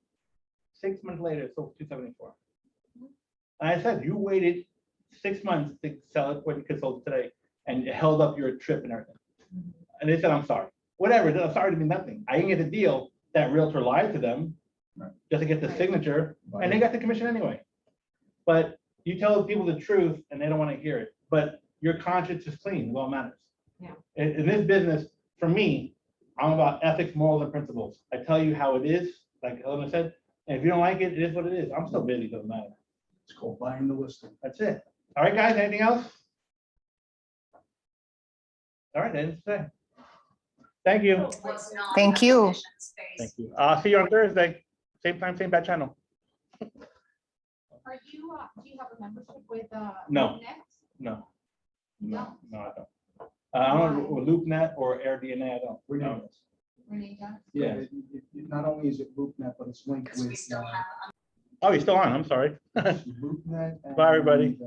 6 months later, it sold 274. And I said, you waited 6 months to sell it when you could sold it today, and it held up your trip and everything. And they said, I'm sorry. Whatever, I'm sorry to mean nothing. I didn't get the deal. That realtor lied to them just to get the signature, and they got the commission anyway. But you tell people the truth and they don't want to hear it, but your conscience is clean, well matters. Yeah. In this business, for me, I'm about ethics, morals, and principles. I tell you how it is, like Helena said, and if you don't like it, it is what it is. I'm still busy, doesn't matter. It's called buying the listing. That's it. All right, guys, anything else? All right, then, say. Thank you. Thank you. Thank you. I'll see you on Thursday. Same time, same bad channel. Are you, do you have a membership with, No. Next? No. No. No, I don't. I don't know, LoopNet or AirDNA, I don't. Renee No. does. Renee Johnson? Yeah. Not only is it LoopNet, but it's linked with Oh, you're still on, I'm sorry. LoopNet. Bye, everybody. and,